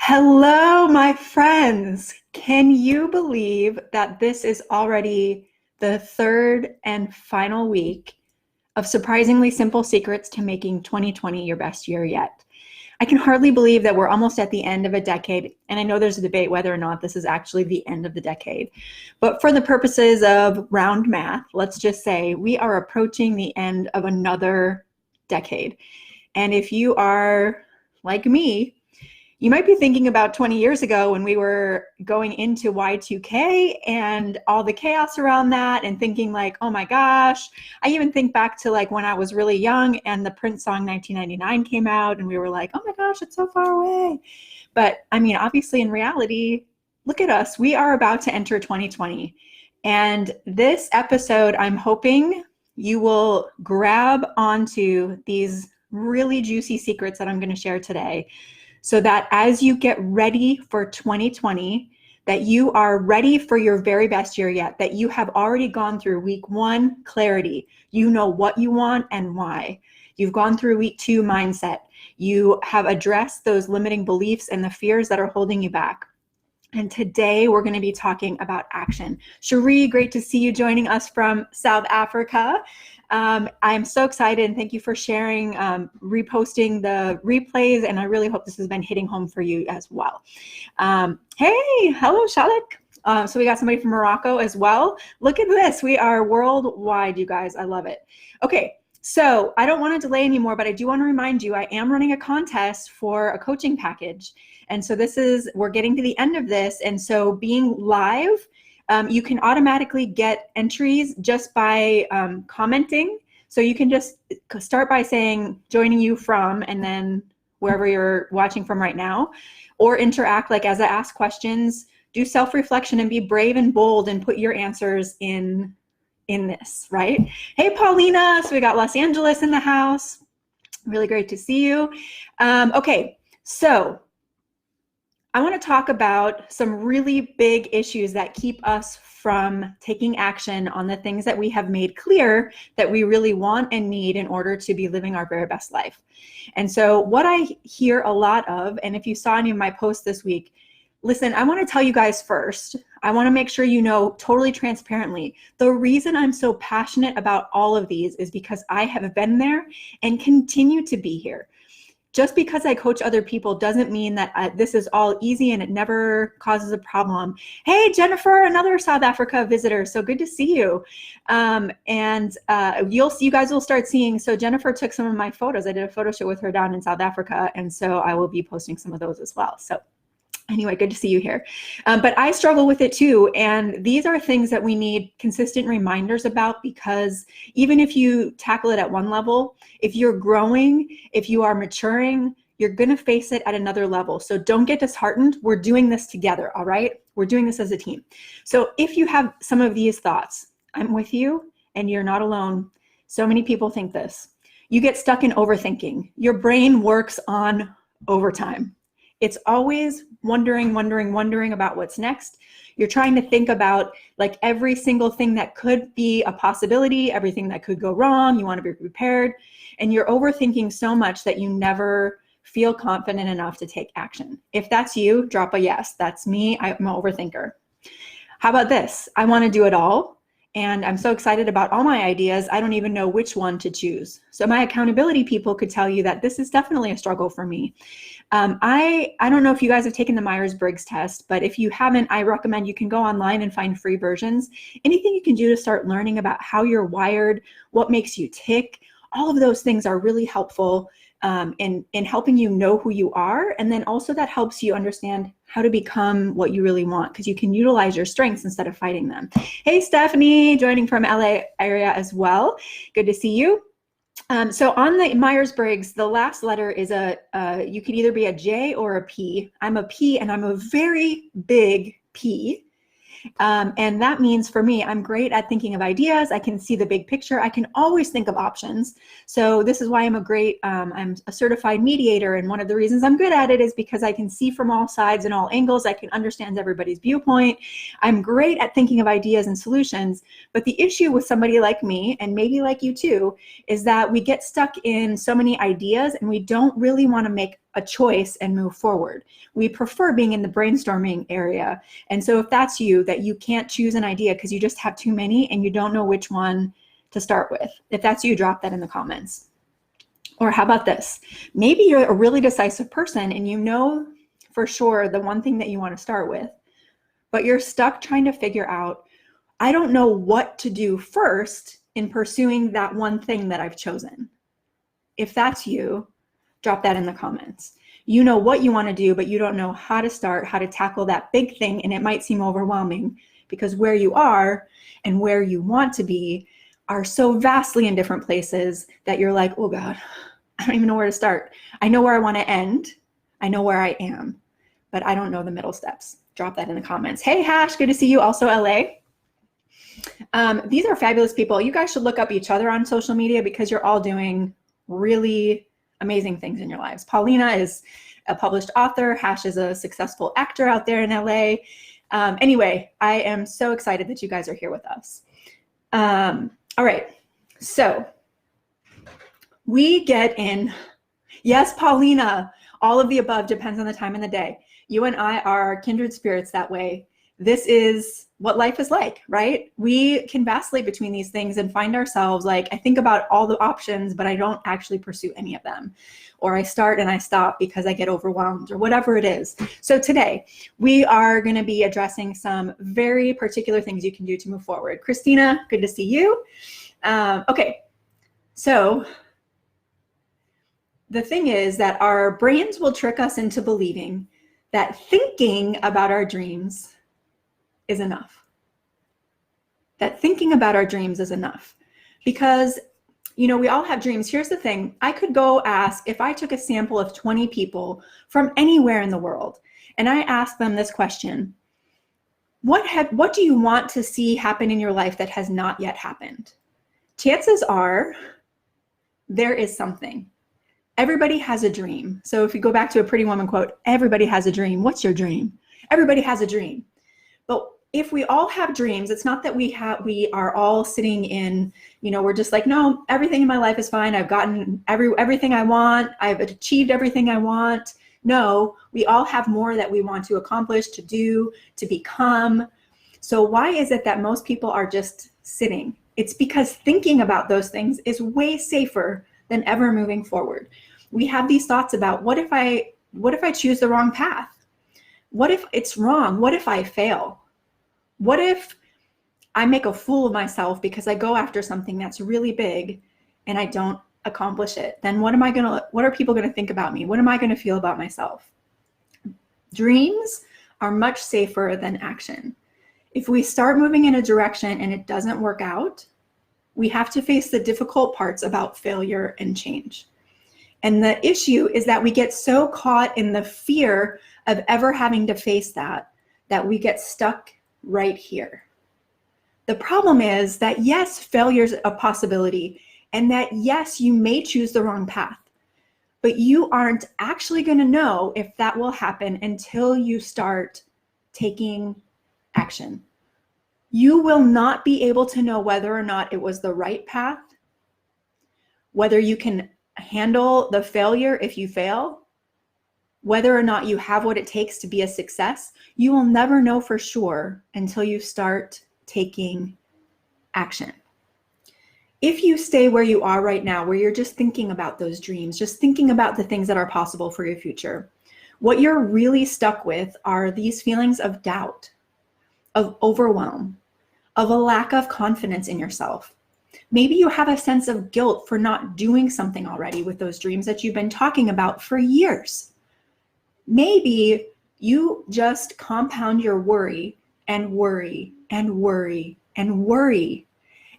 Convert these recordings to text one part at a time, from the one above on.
Hello, my friends. Can you believe that this is already the third and final week of surprisingly simple secrets to making 2020 your best year yet? I can hardly believe that we're almost at the end of a decade, and I know there's a debate whether or not this is actually the end of the decade. But for the purposes of round math, let's just say we are approaching the end of another decade. And if you are like me, you might be thinking about 20 years ago when we were going into Y2K and all the chaos around that and thinking like, oh my gosh. I even think back to like when I was really young and the Prince song 1999 came out and we were like, oh my gosh, it's so far away. But I mean, obviously in reality, look at us. We are about to enter 2020. And this episode, I'm hoping you will grab onto these really juicy secrets that I'm going to share today, so that as you get ready for 2020, that you are ready for your very best year yet, that you have already gone through week one, clarity. You know what you want and why. You've gone through week two, mindset. You have addressed those limiting beliefs and the fears that are holding you back. And today we're going to be talking about action. Cherie, great to see you joining us from South Africa. I'm so excited and thank you for sharing, reposting the replays, and I really hope this has been hitting home for you as well. Hey, hello, Shalik. So we got somebody from Morocco as well. Look at this. We are worldwide, you guys. I love it. Okay. So I don't want to delay anymore, but I do want to remind you, I am running a contest for a coaching package. And so we're getting to the end of this. And so being live, you can automatically get entries just by commenting. So you can just start by saying joining you from, and then wherever you're watching from right now, or interact like as I ask questions, do self-reflection and be brave and bold and put your answers in this, right? Hey, Paulina. So we got Los Angeles in the house. Really great to see you. Okay, so I want to talk about some really big issues that keep us from taking action on the things that we have made clear that we really want and need in order to be living our very best life. And so what I hear a lot of, and if you saw any of my posts this week, listen, I want to tell you guys first, I want to make sure you know totally transparently, the reason I'm so passionate about all of these is because I have been there and continue to be here. Just because I coach other people doesn't mean that this is all easy and it never causes a problem. Hey, Jennifer, another South Africa visitor. So good to see you. You guys will start seeing, so Jennifer took some of my photos. I did a photo shoot with her down in South Africa. And so I will be posting some of those as well. So anyway, good to see you here. But I struggle with it too. And these are things that we need consistent reminders about, because even if you tackle it at one level, if you're growing, if you are maturing, you're going to face it at another level. So don't get disheartened. We're doing this together. All right. We're doing this as a team. So if you have some of these thoughts, I'm with you and you're not alone. So many people think this. You get stuck in overthinking. Your brain works on overtime. It's always wondering about what's next. You're trying to think about like every single thing that could be a possibility, everything that could go wrong. You want to be prepared, and you're overthinking so much that you never feel confident enough to take action. If that's you, drop a yes. That's me. I'm an overthinker. How about this? I want to do it all. And I'm so excited about all my ideas, I don't even know which one to choose. So my accountability people could tell you that this is definitely a struggle for me. I don't know if you guys have taken the Myers-Briggs test, but if you haven't, I recommend you can go online and find free versions. Anything you can do to start learning about how you're wired, what makes you tick, all of those things are really helpful in helping you know who you are. And then also that helps you understand how to become what you really want, because you can utilize your strengths instead of fighting them. Hey, Stephanie, joining from LA area as well. Good to see you. So on the Myers-Briggs, the last letter is you could either be a J or a P. I'm a P and I'm a very big P. And that means for me, I'm great at thinking of ideas. I can see the big picture. I can always think of options. So this is why I'm I'm a certified mediator. And one of the reasons I'm good at it is because I can see from all sides and all angles. I can understand everybody's viewpoint. I'm great at thinking of ideas and solutions. But the issue with somebody like me, and maybe like you too, is that we get stuck in so many ideas and we don't really want to make a choice and move forward. We prefer being in the brainstorming area. And so if that's you, that you can't choose an idea because you just have too many and you don't know which one to start with. If that's you, drop that in the comments. Or how about this? Maybe you're a really decisive person and you know for sure the one thing that you want to start with, but you're stuck trying to figure out, I don't know what to do first in pursuing that one thing that I've chosen. If that's you, drop that in the comments. You know what you want to do, but you don't know how to start, how to tackle that big thing, and it might seem overwhelming because where you are and where you want to be are so vastly in different places that you're like, oh God, I don't even know where to start. I know where I want to end. I know where I am, but I don't know the middle steps. Drop that in the comments. Hey, Hash, good to see you. Also, LA. These are fabulous people. You guys should look up each other on social media because you're all doing really amazing things in your lives. Paulina is a published author. Hash is a successful actor out there in LA. Anyway, I am so excited that you guys are here with us. All right, so we get in, yes, Paulina, all of the above depends on the time in the day. You and I are kindred spirits that way. This is what life is like, right? We can vacillate between these things and find ourselves like, I think about all the options, but I don't actually pursue any of them. Or I start and I stop because I get overwhelmed or whatever it is. So today we are going to be addressing some very particular things you can do to move forward. Christina, good to see you. Okay, so the thing is that our brains will trick us into believing that thinking about our dreams is enough. That thinking about our dreams is enough. Because, you know, we all have dreams. Here's the thing. I could go ask, if I took a sample of 20 people from anywhere in the world, and I asked them this question, what do you want to see happen in your life that has not yet happened? Chances are there is something. Everybody has a dream. So if you go back to a Pretty Woman quote, everybody has a dream. What's your dream? Everybody has a dream. But if we all have dreams, it's not that we are all sitting in, you know, we're just like, no, everything in my life is fine. I've gotten everything I want. I've achieved everything I want. No, we all have more that we want to accomplish, to do, to become. So why is it that most people are just sitting? It's because thinking about those things is way safer than ever moving forward. We have these thoughts about, what if I choose the wrong path? What if it's wrong? What if I fail? What if I make a fool of myself because I go after something that's really big and I don't accomplish it? Then what are people going to think about me? What am I going to feel about myself? Dreams are much safer than action. If we start moving in a direction and it doesn't work out, we have to face the difficult parts about failure and change. And the issue is that we get so caught in the fear of ever having to face that we get stuck right here. The problem is that yes, failure is a possibility, and that yes, you may choose the wrong path, but you aren't actually going to know if that will happen until you start taking action. You will not be able to know whether or not it was the right path, whether you can handle the failure if you fail, whether or not you have what it takes to be a success. You will never know for sure until you start taking action. If you stay where you are right now, where you're just thinking about those dreams, just thinking about the things that are possible for your future, what you're really stuck with are these feelings of doubt, of overwhelm, of a lack of confidence in yourself. Maybe you have a sense of guilt for not doing something already with those dreams that you've been talking about for years. Maybe you just compound your worry and worry and worry and worry,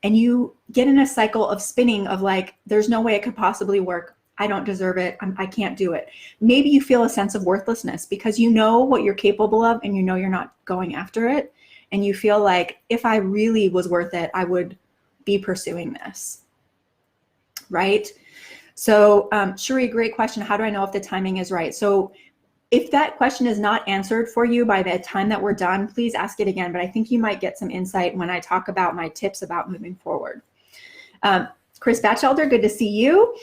and you get in a cycle of spinning of like, there's no way it could possibly work. I don't deserve it. I can't do it. Maybe you feel a sense of worthlessness because you know what you're capable of and you know you're not going after it. And you feel like, if I really was worth it, I would be pursuing this, right? So Shuri, great question. How do I know if the timing is right? So if that question is not answered for you by the time that we're done, please ask it again. But I think you might get some insight when I talk about my tips about moving forward. Chris Batchelder, good to see you.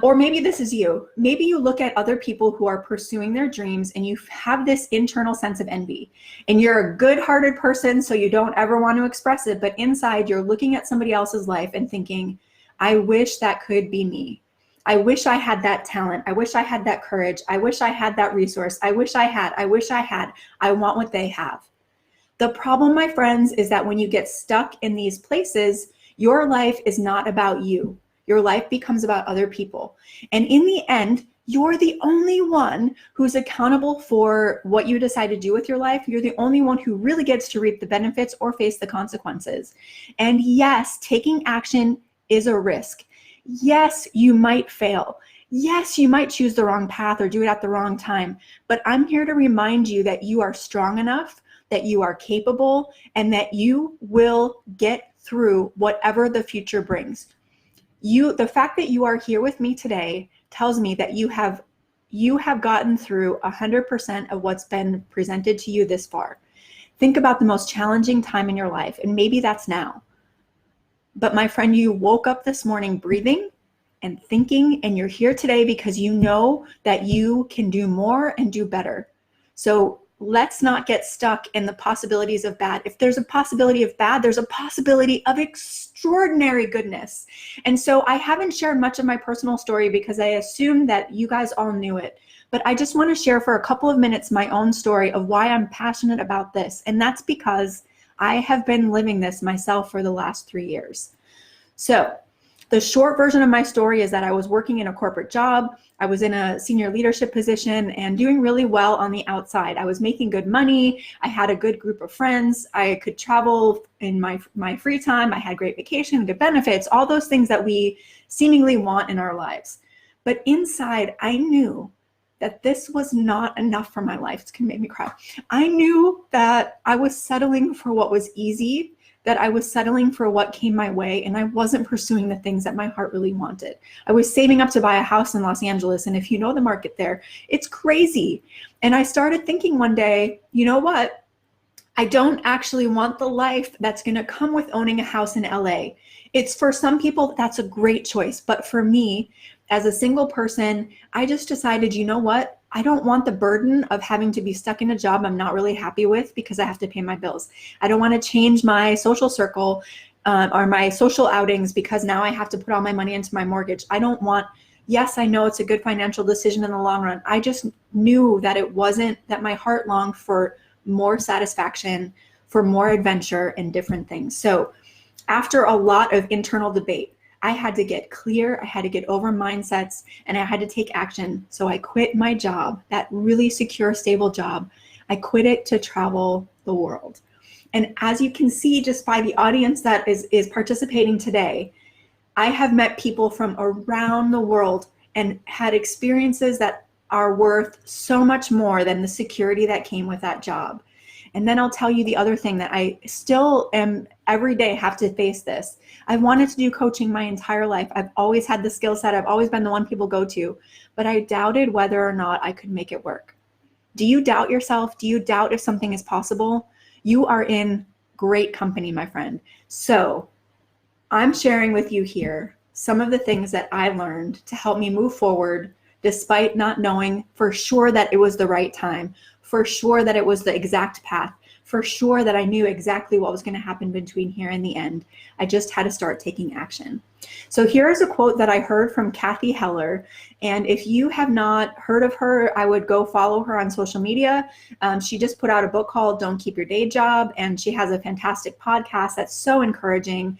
Or maybe this is you. Maybe you look at other people who are pursuing their dreams and you have this internal sense of envy. And you're a good-hearted person, so you don't ever want to express it. But inside, you're looking at somebody else's life and thinking, I wish that could be me. I wish I had that talent. I wish I had that courage. I wish I had that resource. I wish I had. I want what they have. The problem, my friends, is that when you get stuck in these places, your life is not about you. Your life becomes about other people. And in the end, you're the only one who's accountable for what you decide to do with your life. You're the only one who really gets to reap the benefits or face the consequences. And yes, taking action is a risk. Yes, you might fail. Yes, you might choose the wrong path or do it at the wrong time. But I'm here to remind you that you are strong enough, that you are capable, and that you will get through whatever the future brings. The fact that you are here with me today tells me that you have gotten through 100% of what's been presented to you this far. Think about the most challenging time in your life, and maybe that's now. But my friend, you woke up this morning breathing and thinking, and you're here today because you know that you can do more and do better. So let's not get stuck in the possibilities of bad. If there's a possibility of bad, there's a possibility of extraordinary goodness. And so I haven't shared much of my personal story because I assumed that you guys all knew it. But I just want to share for a couple of minutes my own story of why I'm passionate about this. And that's because I have been living this myself for the last 3 years. So the short version of my story is that I was working in a corporate job. I was in a senior leadership position and doing really well on the outside. I was making good money. I had a good group of friends. I could travel in my free time. I had great vacation, good benefits, all those things that we seemingly want in our lives. But inside, I knew that this was not enough for my life. It's gonna make me cry. I knew that I was settling for what was easy, that I was settling for what came my way, and I wasn't pursuing the things that my heart really wanted. I was saving up to buy a house in Los Angeles, and if you know the market there, it's crazy. And I started thinking one day, you know what? I don't actually want the life that's gonna come with owning a house in LA. It's for some people, that's a great choice, but for me, as a single person, I just decided, you know what? I don't want the burden of having to be stuck in a job I'm not really happy with because I have to pay my bills. I don't want to change my social circle or my social outings because now I have to put all my money into my mortgage. Yes, I know it's a good financial decision in the long run. I just knew that it wasn't, that my heart longed for more satisfaction, for more adventure and different things. So after a lot of internal debate, I had to get clear, I had to get over mindsets, and I had to take action. So I quit my job, that really secure, stable job. I quit it to travel the world. And as you can see just by the audience that is participating today, I have met people from around the world and had experiences that are worth so much more than the security that came with that job. And then I'll tell you the other thing that I still am every day have to face this. I've wanted to do coaching my entire life. I've always had the skill set. I've always been the one people go to, but I doubted whether or not I could make it work. Do you doubt yourself? Do you doubt if something is possible? You are in great company, my friend. So I'm sharing with you here some of the things that I learned to help me move forward despite not knowing for sure that it was the right time, for sure that it was the exact path, for sure that I knew exactly what was going to happen between here and the end. I just had to start taking action. So here is a quote that I heard from Kathy Heller. And if you have not heard of her, I would go follow her on social media. She just put out a book called Don't Keep Your Day Job. And she has a fantastic podcast that's so encouraging.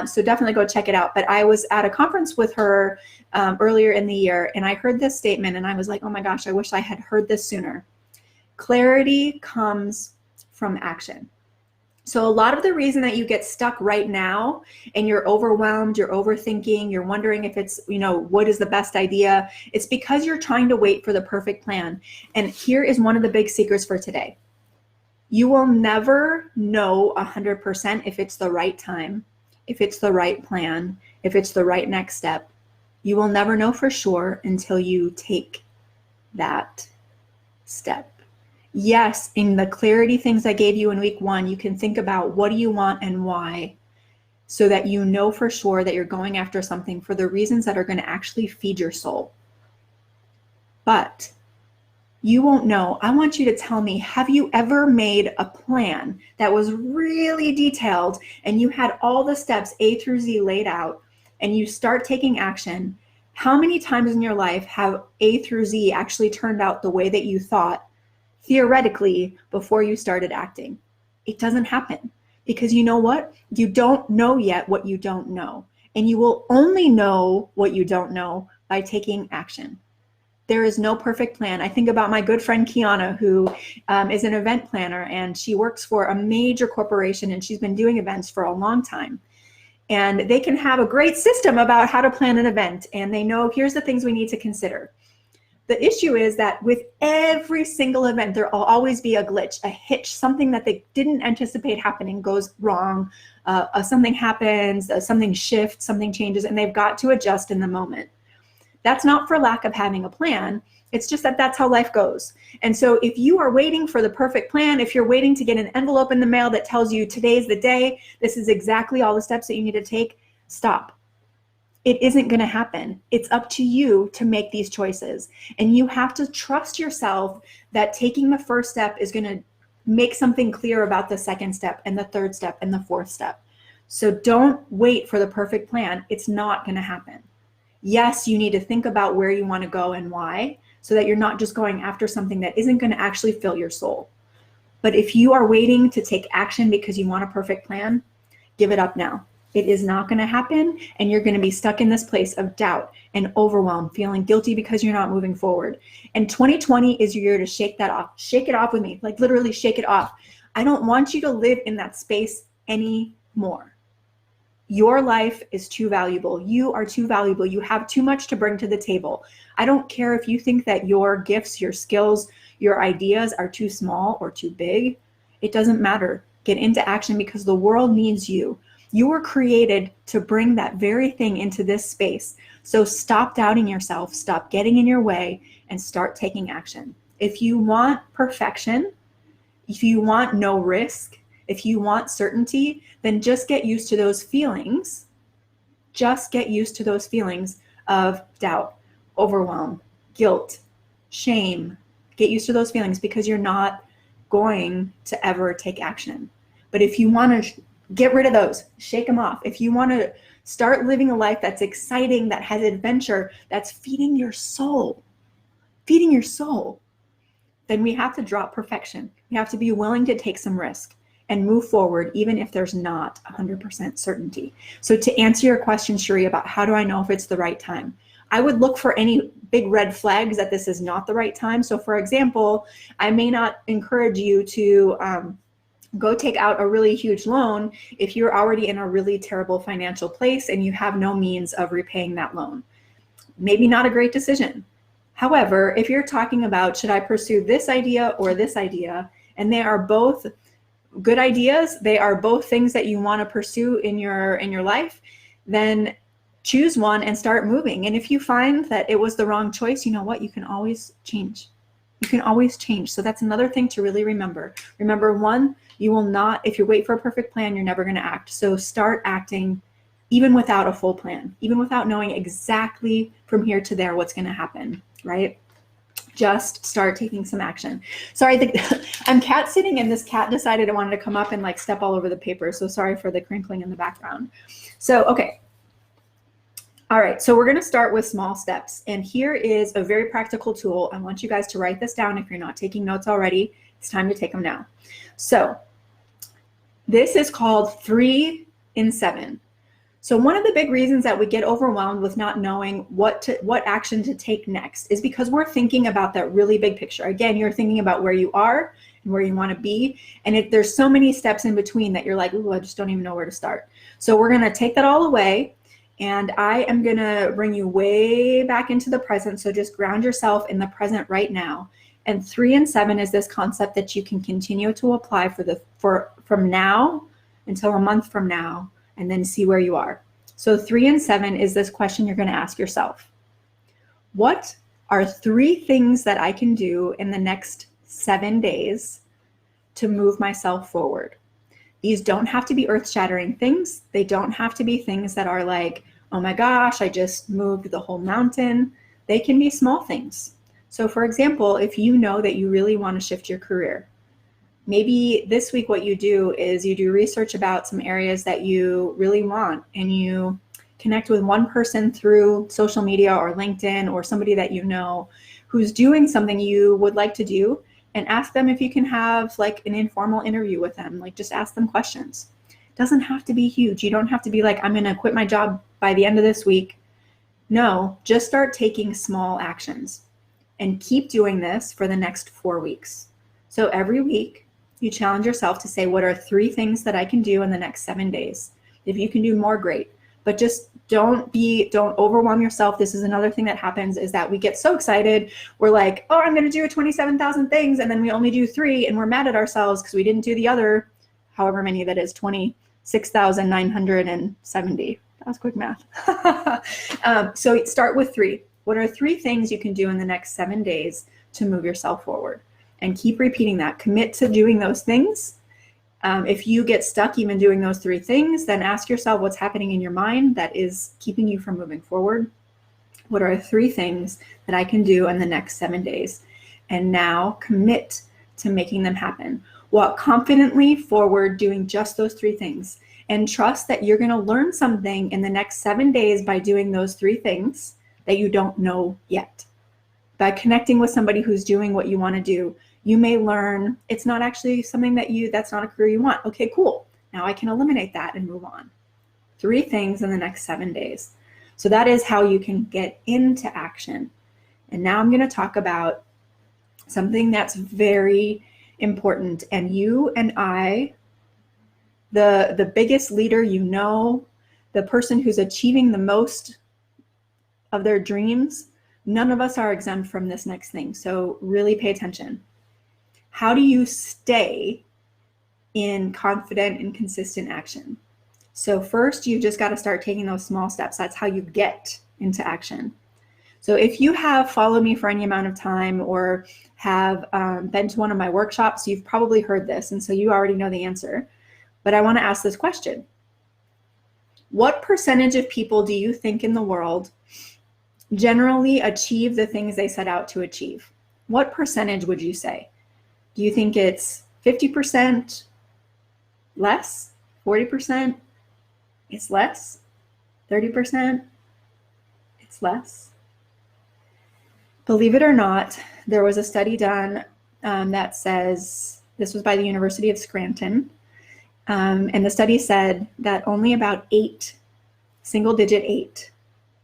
So definitely go check it out. But I was at a conference with her earlier in the year, and I heard this statement and I was like, oh my gosh, I wish I had heard this sooner. Clarity comes from action. So a lot of the reason that you get stuck right now and you're overwhelmed, you're overthinking, you're wondering if it's, what is the best idea, it's because you're trying to wait for the perfect plan. And here is one of the big secrets for today. You will never know 100% if it's the right time, if it's the right plan, if it's the right next step. You will never know for sure until you take that step. Yes, in the clarity things I gave you in week 1, you can think about what do you want and why. so that you know for sure that you're going after something for the reasons that are going to actually feed your soul. But you won't know. I want you to tell me, have you ever made a plan that was really detailed and you had all the steps A through Z laid out and you start taking action? How many times in your life have A through Z actually turned out the way that you thought theoretically before you started acting? It doesn't happen, because you know what? You don't know yet what you don't know. And you will only know what you don't know by taking action. There is no perfect plan. I think about my good friend Kiana, who is an event planner, and she works for a major corporation, and she's been doing events for a long time. And they can have a great system about how to plan an event, and they know here's the things we need to consider. The issue is that with every single event, there will always be a glitch, a hitch, something that they didn't anticipate happening goes wrong, something happens, something shifts, something changes, and they've got to adjust in the moment. That's not for lack of having a plan. It's just that that's how life goes. And so if you are waiting for the perfect plan, if you're waiting to get an envelope in the mail that tells you today's the day, this is exactly all the steps that you need to take, stop. It isn't going to happen. It's up to you to make these choices. And you have to trust yourself that taking the first step is going to make something clear about the second step and the third step and the fourth step. So don't wait for the perfect plan. It's not going to happen. Yes, you need to think about where you want to go and why, so that you're not just going after something that isn't going to actually fill your soul. But if you are waiting to take action because you want a perfect plan, give it up now. It is not going to happen, and you're going to be stuck in this place of doubt and overwhelm, feeling guilty because you're not moving forward. And 2020 is your year to shake that off. Shake it off with me, like literally shake it off. I don't want you to live in that space anymore. Your life is too valuable. You are too valuable. You have too much to bring to the table. I don't care if you think that your gifts, your skills, your ideas are too small or too big. It doesn't matter. Get into action, because the world needs you. You were created to bring that very thing into this space. So stop doubting yourself, stop getting in your way, and start taking action. If you want perfection, if you want no risk, if you want certainty, then just get used to those feelings. Just get used to those feelings of doubt, overwhelm, guilt, shame. Get used to those feelings, because you're not going to ever take action. But if you want to get rid of those, shake them off. If you want to start living a life that's exciting, that has adventure, that's feeding your soul, then we have to drop perfection. We have to be willing to take some risk and move forward, even if there's not 100% certainty. So to answer your question, Cherie, about how do I know if it's the right time, I would look for any big red flags that this is not the right time. So for example, I may not encourage you to go take out a really huge loan if you're already in a really terrible financial place and you have no means of repaying that loan. Maybe not a great decision. However, if you're talking about, should I pursue this idea or this idea, and they are both good ideas, they are both things that you want to pursue in your life, then choose one and start moving. And if you find that it was the wrong choice, you know what? You can always change. You can always change. So that's another thing to really remember. Remember, one, you will not, if you wait for a perfect plan, you're never going to act. So start acting even without a full plan, even without knowing exactly from here to there what's going to happen, right? Just start taking some action. Sorry, I'm cat sitting, and this cat decided it wanted to come up and like step all over the paper. So sorry for the crinkling in the background. So, okay. All right, so we're going to start with small steps. And here is a very practical tool. I want you guys to write this down. If you're not taking notes already, it's time to take them now. So this is called 3 in 7. So one of the big reasons that we get overwhelmed with not knowing what action to take next is because we're thinking about that really big picture. Again, you're thinking about where you are and where you want to be. And there's so many steps in between that you're like, ooh, I just don't even know where to start. So we're going to take that all away. And I am going to bring you way back into the present. So just ground yourself in the present right now. And 3 and 7 is this concept that you can continue to apply from now until a month from now, and then see where you are. So 3 and 7 is this question you're going to ask yourself. What are 3 things that I can do in the next 7 days to move myself forward? These don't have to be earth-shattering things. They don't have to be things that are like, oh my gosh, I just moved the whole mountain. They can be small things. So for example, if you know that you really want to shift your career, maybe this week what you do is you do research about some areas that you really want, and you connect with one person through social media or LinkedIn or somebody that you know who's doing something you would like to do, and ask them if you can have like an informal interview with them. Like, just ask them questions. It doesn't have to be huge. You don't have to be like, I'm going to quit my job by the end of this week. No, just start taking small actions and keep doing this for the next 4 weeks. So every week you challenge yourself to say, what are 3 things that I can do in the next 7 days? If you can do more, great. But just don't overwhelm yourself. This is another thing that happens, is that we get so excited. We're like, oh, I'm going to do 27,000 things. And then we only do 3, and we're mad at ourselves because we didn't do the other, however many that is, 26,970. That was quick math. So start with 3. What are 3 things you can do in the next 7 days to move yourself forward? And keep repeating that. Commit to doing those things. If you get stuck even doing those 3 things, then ask yourself what's happening in your mind that is keeping you from moving forward. What are 3 things that I can do in the next 7 days? And now commit to making them happen. Walk confidently forward doing just those 3 things, and trust that you're going to learn something in the next 7 days by doing those 3 things that you don't know yet. By connecting with somebody who's doing what you want to do, you may learn it's not actually something that's not a career you want. Okay, cool. Now I can eliminate that and move on. 3 things in the next 7 days. So that is how you can get into action. And now I'm going to talk about something that's very important. And you and I, the biggest leader you know, the person who's achieving the most of their dreams, none of us are exempt from this next thing. So really pay attention. How do you stay in confident and consistent action? So first, you've just got to start taking those small steps. That's how you get into action. So if you have followed me for any amount of time or have been to one of my workshops, you've probably heard this, and so you already know the answer. But I want to ask this question. What percentage of people do you think in the world generally achieve the things they set out to achieve? What percentage would you say? Do you think it's 50%, less, 40%? It's less, 30%? It's less. Believe it or not, there was a study done that says, this was by the University of Scranton, and the study said that only about 8, single-digit 8,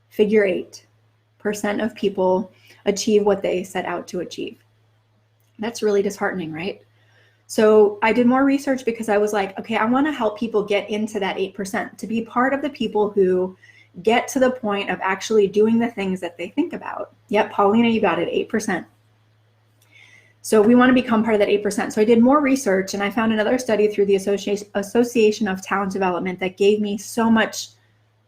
figure 8% of people achieve what they set out to achieve. That's really disheartening, right? So I did more research because I was like, okay, I want to help people get into that 8%, to be part of the people who get to the point of actually doing the things that they think about. Yep, Paulina, you got it, 8%. So we want to become part of that 8%. So I did more research, and I found another study through the Association of Talent Development that gave me so much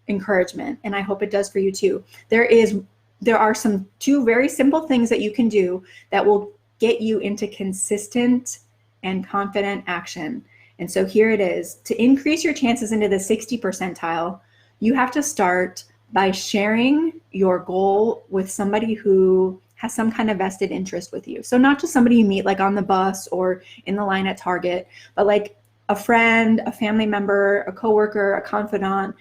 encouragement, and I hope it does for you too. There are some 2 very simple things that you can do that will get you into consistent and confident action. And so here it is. To increase your chances into the 60 percentile, you have to start by sharing your goal with somebody who has some kind of vested interest with you. So not just somebody you meet like on the bus or in the line at Target, but like a friend, a family member, a coworker, a confidant,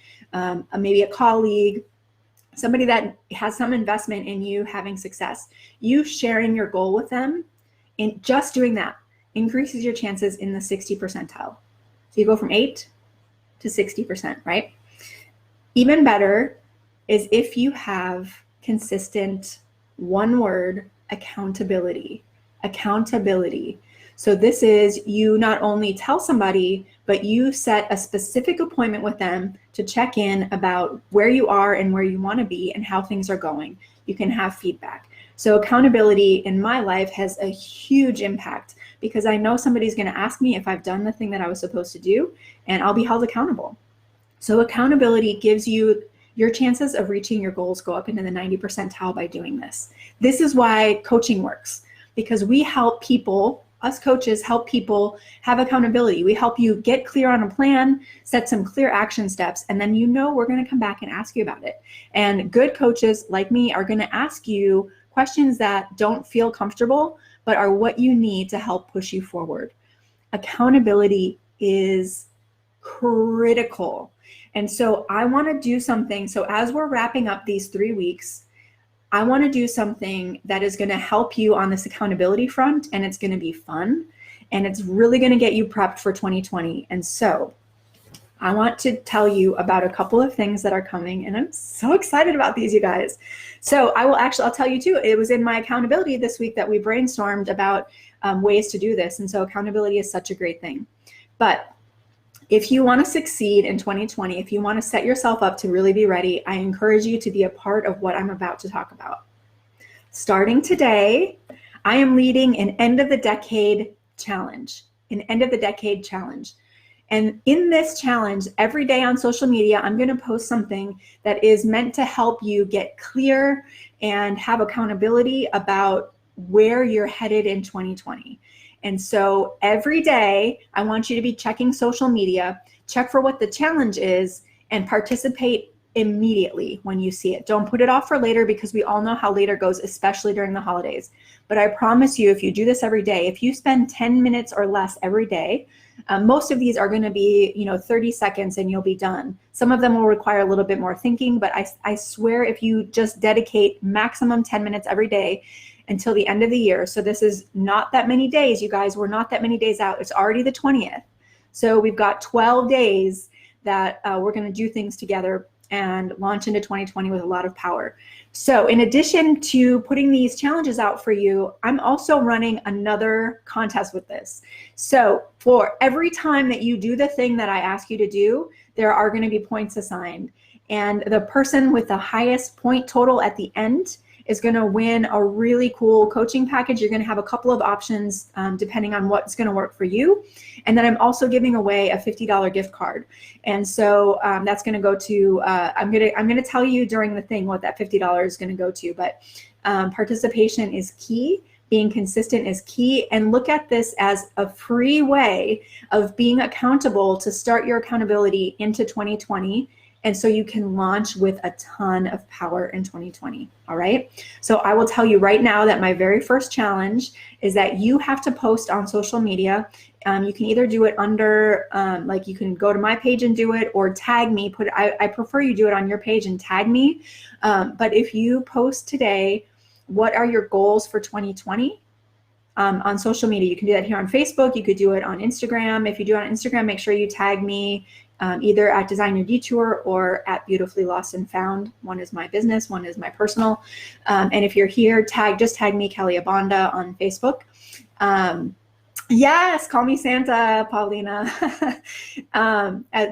maybe a colleague, somebody that has some investment in you having success. You sharing your goal with them, and just doing that increases your chances in the 60 percentile. So you go from 8 to 60%, right? Even better is if you have consistent, one-word accountability. Accountability. So this is, you not only tell somebody, but you set a specific appointment with them to check in about where you are and where you want to be and how things are going. You can have feedback. So accountability in my life has a huge impact because I know somebody's going to ask me if I've done the thing that I was supposed to do, and I'll be held accountable. So accountability gives you, your chances of reaching your goals go up into the 90 percentile by doing this. This is why coaching works, because we help people us coaches help people have accountability. We help you get clear on a plan, set some clear action steps, and then we're going to come back and ask you about it. And good coaches like me are going to ask you questions that don't feel comfortable, but are what you need to help push you forward. Accountability is critical. And so I want to do something. So as we're wrapping up these 3 weeks, I want to do something that is going to help you on this accountability front, and it's going to be fun, and it's really going to get you prepped for 2020. And so I want to tell you about a couple of things that are coming, and I'm so excited about these, you guys. So I'll tell you too, it was in my accountability this week that we brainstormed about ways to do this. And so accountability is such a great thing. But if you want to succeed in 2020, if you want to set yourself up to really be ready, I encourage you to be a part of what I'm about to talk about. Starting today, I am leading an end of the decade challenge, And in this challenge, every day on social media, I'm going to post something that is meant to help you get clear and have accountability about where you're headed in 2020. And so every day, I want you to be checking social media, check for what the challenge is, and participate immediately when you see it. Don't put it off for later, because we all know how later goes, especially during the holidays. But I promise you, if you do this every day, if you spend 10 minutes or less every day, most of these are going to be 30 seconds and you'll be done. Some of them will require a little bit more thinking, but I swear if you just dedicate maximum 10 minutes every day until the end of the year. So this is not that many days, you guys. We're not that many days out. It's already the 20th. So we've got 12 days that we're going to do things together and launch into 2020 with a lot of power. So in addition to putting these challenges out for you, I'm also running another contest with this. So for every time that you do the thing that I ask you to do, there are going to be points assigned. And the person with the highest point total at the end is going to win a really cool coaching package. You're going to have a couple of options depending on what's going to work for you. And then I'm also giving away a $50 gift card. And so that's going to go to, I'm going to tell you during the thing what that $50 is going to go to, but participation is key. Being consistent is key. And look at this as a free way of being accountable to start your accountability into 2020. And so you can launch with a ton of power in 2020, all right? So I will tell you right now that my very first challenge is that you have to post on social media. You can either do it under, like you can go to my page and do it, or tag me. I prefer you do it on your page and tag me. But if you post today, what are your goals for 2020? On social media, you can do that here on Facebook. You could do it on Instagram. If you do it on Instagram, make sure you tag me. Either at Design Your Detour or at Beautifully Lost and Found. One is my business, one is my personal. And if you're here, just tag me, Kelly Abanda, on Facebook. Yes, call me Santa, Paulina.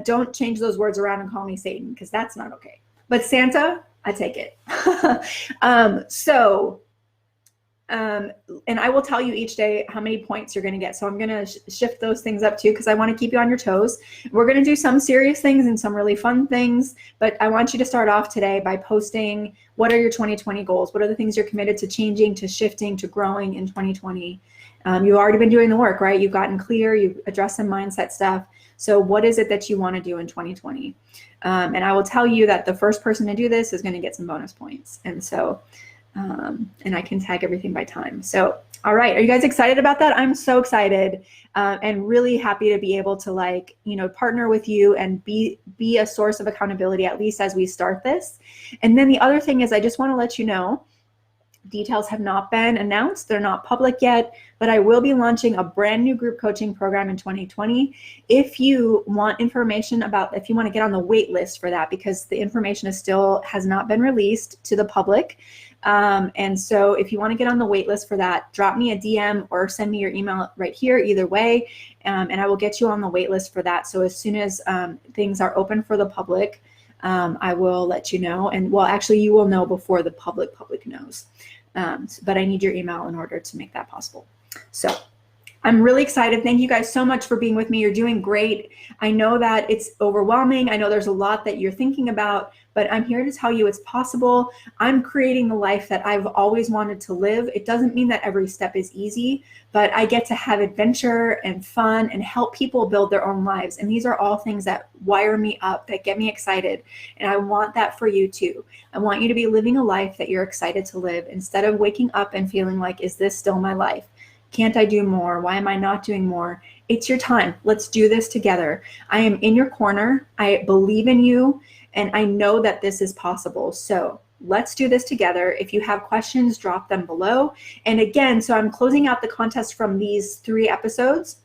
Don't change those words around and call me Satan, because that's not okay. But Santa, I take it. And I will tell you each day how many points you're going to get. So I'm going to shift those things up too, because I want to keep you on your toes. We're going to do some serious things and some really fun things, but I want you to start off today by posting what are your 2020 goals? What are the things you're committed to changing, to shifting, to growing in 2020? You've already been doing the work, right? You've gotten clear, you've addressed some mindset stuff. So what is it that you want to do in 2020? And I will tell you that the first person to do this is going to get some bonus points. And so and I can tag everything by time. So, all right. Are you guys excited about that? I'm so excited and really happy to be able to partner with you and be a source of accountability, at least as we start this. And then the other thing is, I just want to let you know, details have not been announced. They're not public yet, but I will be launching a brand new group coaching program in 2020. If you want information if you want to get on the wait list for that, because the information has not been released to the public. And so if you want to get on the wait list for that, drop me a DM or send me your email right here, either way. And I will get you on the wait list for that. So as soon as things are open for the public, I will let you know. And well, actually you will know before the public knows. But I need your email in order to make that possible. So I'm really excited. Thank you guys so much for being with me. You're doing great. I know that it's overwhelming. I know there's a lot that you're thinking about, but I'm here to tell you it's possible. I'm creating the life that I've always wanted to live. It doesn't mean that every step is easy, but I get to have adventure and fun and help people build their own lives. And these are all things that wire me up, that get me excited. And I want that for you too. I want you to be living a life that you're excited to live instead of waking up and feeling like, is this still my life? Can't I do more? Why am I not doing more? It's your time. Let's do this together. I am in your corner. I believe in you, and I know that this is possible. So let's do this together. If you have questions, drop them below. And again, so I'm closing out the contest from these 3 episodes,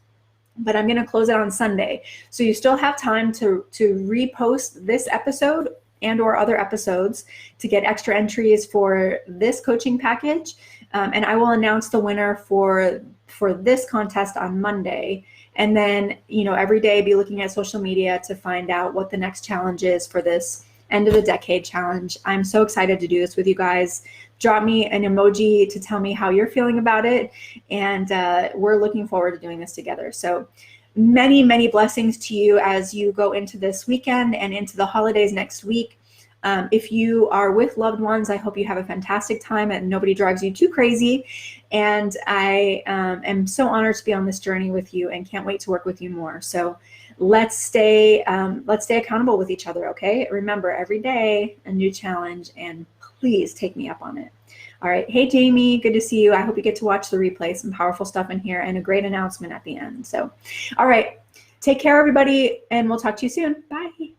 but I'm going to close it on Sunday. So you still have time to repost this episode and or other episodes to get extra entries for this coaching package. And I will announce the winner for this contest on Monday. And then, every day be looking at social media to find out what the next challenge is for this end of the decade challenge. I'm so excited to do this with you guys. Drop me an emoji to tell me how you're feeling about it. And we're looking forward to doing this together. So many, many blessings to you as you go into this weekend and into the holidays next week. If you are with loved ones, I hope you have a fantastic time and nobody drives you too crazy. And I am so honored to be on this journey with you and can't wait to work with you more. So let's stay accountable with each other, okay? Remember, every day, a new challenge, and please take me up on it. All right. Hey, Jamie, good to see you. I hope you get to watch the replay. Some powerful stuff in here and a great announcement at the end. So, all right. Take care, everybody, and we'll talk to you soon. Bye.